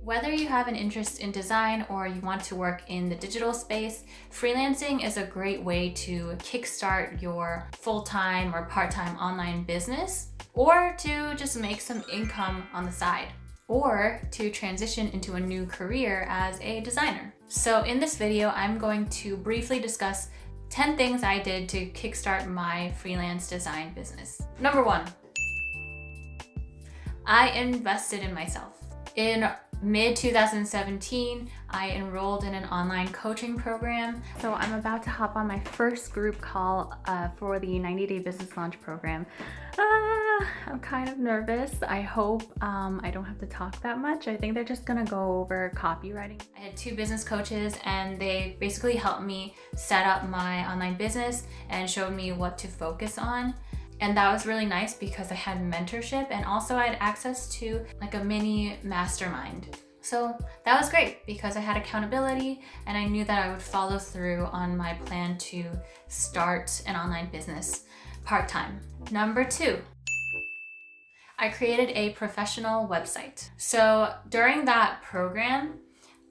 Whether you have an interest in design or you want to work in the digital space, freelancing is a great way to kickstart your full-time or part-time online business, or to just make some income on the side, or to transition into a new career as a designer. So in this video, I'm going to briefly discuss 10 things I did to kickstart my freelance design business. Number 1, I invested in myself. In mid-2017, I enrolled in an online coaching program. So I'm about to hop on my first group call for the 90-day business launch program. I'm kind of nervous. I hope I don't have to talk that much. I think they're just gonna go over copywriting. I had 2 business coaches and they basically helped me set up my online business and showed me what to focus on. And that was really nice because I had mentorship and also I had access to like a mini mastermind. So that was great because I had accountability and I knew that I would follow through on my plan to start an online business part-time. Number 2, I created a professional website. So during that program,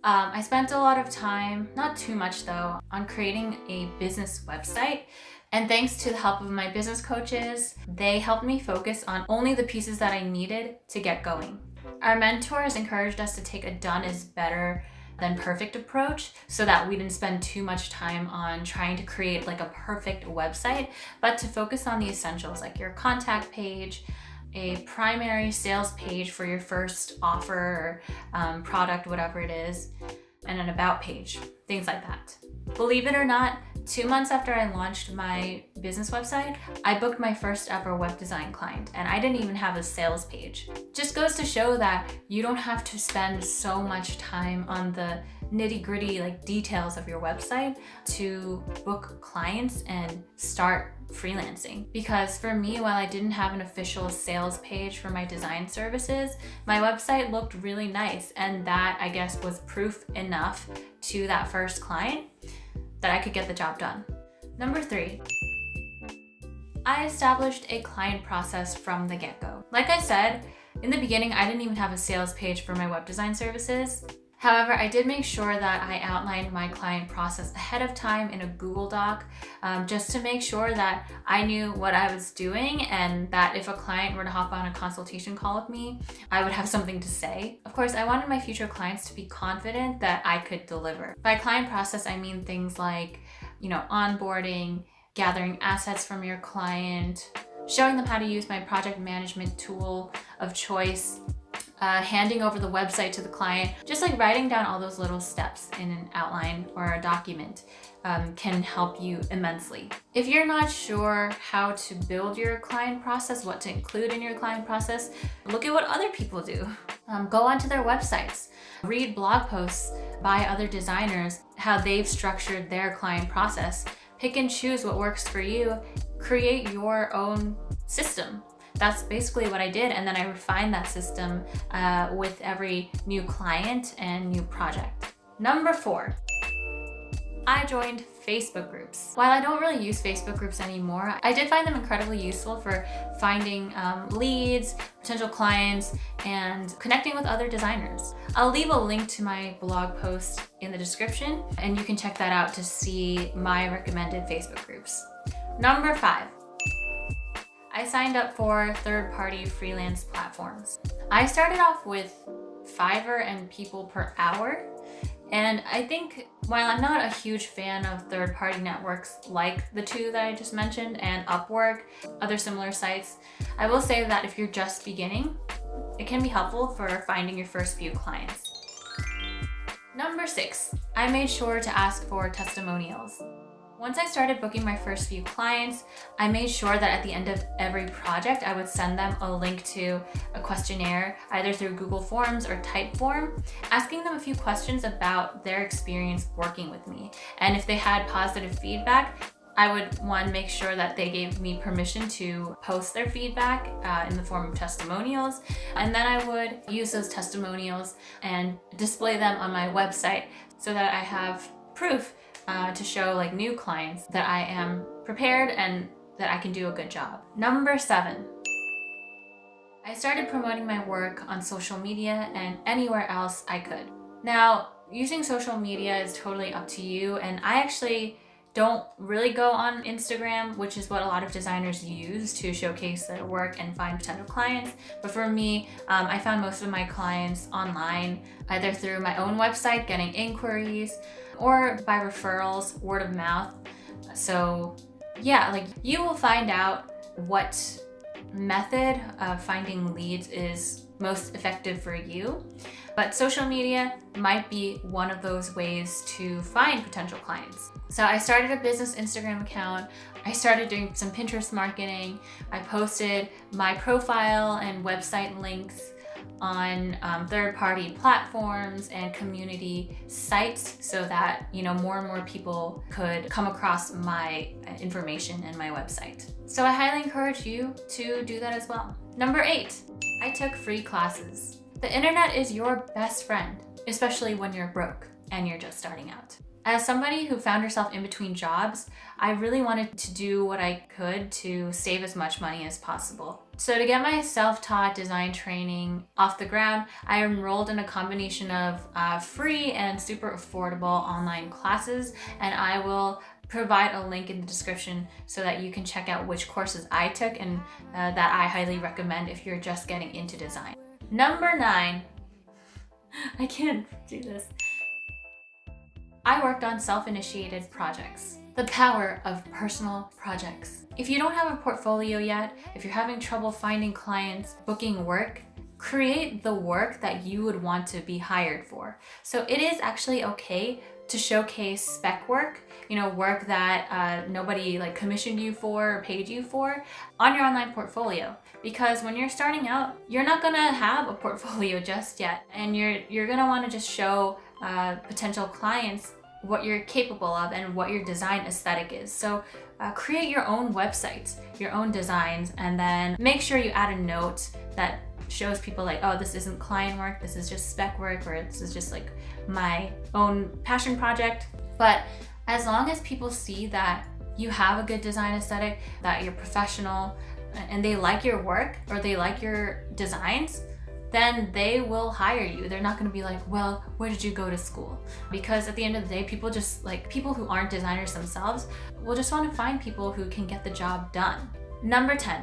I spent a lot of time, not too much though, on creating a business website. And thanks to the help of my business coaches, they helped me focus on only the pieces that I needed to get going. Our mentors encouraged us to take a done is better than perfect approach so that we didn't spend too much time on trying to create like a perfect website, but to focus on the essentials like your contact page, a primary sales page for your first offer or product, whatever it is, and an about page, things like that. Believe it or not, 2 months after I launched my business website, I booked my first ever web design client and I didn't even have a sales page. Just goes to show that you don't have to spend so much time on the nitty-gritty like details of your website to book clients and start freelancing. Because for me, while I didn't have an official sales page for my design services, my website looked really nice, and that I guess was proof enough to that first client that I could get the job done. Number 3, I established a client process from the get-go. Like I said, in the beginning, I didn't even have a sales page for my web design services. However, I did make sure that I outlined my client process ahead of time in a Google Doc, just to make sure that I knew what I was doing and that if a client were to hop on a consultation call with me, I would have something to say. Of course, I wanted my future clients to be confident that I could deliver. By client process, I mean things like, onboarding, gathering assets from your client, showing them how to use my project management tool of choice, handing over the website to the client. Just like writing down all those little steps in an outline or a document can help you immensely. If you're not sure how to build your client process, what to include in your client process, look at what other people do. Go onto their websites, read blog posts by other designers, how they've structured their client process. Pick and choose what works for you. Create your own system. That's basically what I did, and then I refined that system with every new client and new project. Number 4, I joined Facebook groups. While I don't really use Facebook groups anymore, I did find them incredibly useful for finding leads, potential clients, and connecting with other designers. I'll leave a link to my blog post in the description, and you can check that out to see my recommended Facebook groups. Number 5, I signed up for third-party freelance platforms. I started off with Fiverr and People Per Hour, and I think while I'm not a huge fan of third-party networks like the 2 that I just mentioned and Upwork, other similar sites, I will say that if you're just beginning, it can be helpful for finding your first few clients. Number 6, I made sure to ask for testimonials. Once I started booking my first few clients, I made sure that at the end of every project, I would send them a link to a questionnaire, either through Google Forms or Typeform, asking them a few questions about their experience working with me. And if they had positive feedback, I would make sure that they gave me permission to post their feedback in the form of testimonials. And then I would use those testimonials and display them on my website so that I have proof to show like new clients that I am prepared and that I can do a good job. Number 7, I started promoting my work on social media and anywhere else I could. Now, using social media is totally up to you, and I actually don't really go on Instagram, which is what a lot of designers use to showcase their work and find potential clients. But for me, I found most of my clients online, either through my own website, getting inquiries, or by referrals, word of mouth. So yeah, like you will find out what method of finding leads is most effective for you. But social media might be one of those ways to find potential clients. So I started a business Instagram account. I started doing some Pinterest marketing. I posted my profile and website links on third-party platforms and community sites so that more and more people could come across my information and my website. So I highly encourage you to do that as well. Number 8, I took free classes. The internet is your best friend, especially when you're broke and you're just starting out. As somebody who found herself in between jobs, I really wanted to do what I could to save as much money as possible. So to get my self-taught design training off the ground, I enrolled in a combination of free and super affordable online classes, and I will provide a link in the description so that you can check out which courses I took and that I highly recommend if you're just getting into design. Number 9, I can't do this. I worked on self-initiated projects. The power of personal projects. If you don't have a portfolio yet, if you're having trouble finding clients, booking work, create the work that you would want to be hired for. So it is actually okay to showcase spec work, work that nobody commissioned you for or paid you for on your online portfolio. Because when you're starting out, you're not gonna have a portfolio just yet. And you're gonna wanna just show potential clients what you're capable of and what your design aesthetic is. So create your own websites, your own designs, and then make sure you add a note that shows people oh, this isn't client work, this is just spec work, or this is just my own passion project. But as long as people see that you have a good design aesthetic, that you're professional, and they like your work or they like your designs, then they will hire you. They're not gonna be well, where did you go to school? Because at the end of the day, people just people who aren't designers themselves will just wanna find people who can get the job done. Number 10,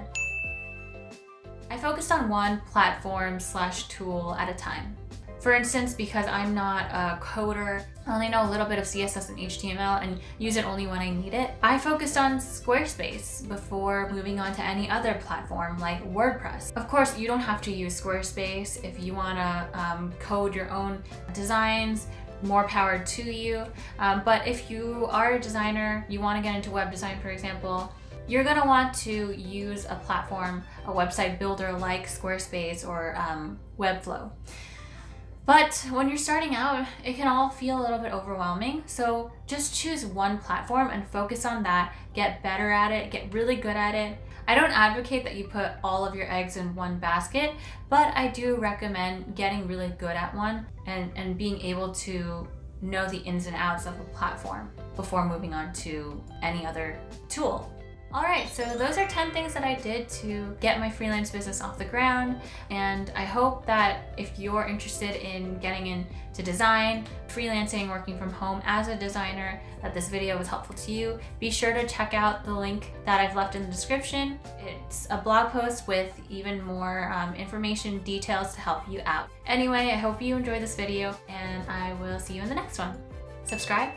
I focused on one platform/tool at a time. For instance, because I'm not a coder, I only know a little bit of CSS and HTML and use it only when I need it, I focused on Squarespace before moving on to any other platform like WordPress. Of course, you don't have to use Squarespace if you want to code your own designs. More power to you. But if you are a designer, you want to get into web design, for example, you're going to want to use a platform, a website builder like Squarespace or Webflow. But when you're starting out, it can all feel a little bit overwhelming. So just choose one platform and focus on that, get better at it, get really good at it. I don't advocate that you put all of your eggs in one basket, but I do recommend getting really good at one and being able to know the ins and outs of a platform before moving on to any other tool. All right, so those are 10 things that I did to get my freelance business off the ground. And I hope that if you're interested in getting into design, freelancing, working from home as a designer, that this video was helpful to you. Be sure to check out the link that I've left in the description. It's a blog post with even more information, details to help you out. Anyway, I hope you enjoyed this video and I will see you in the next one. Subscribe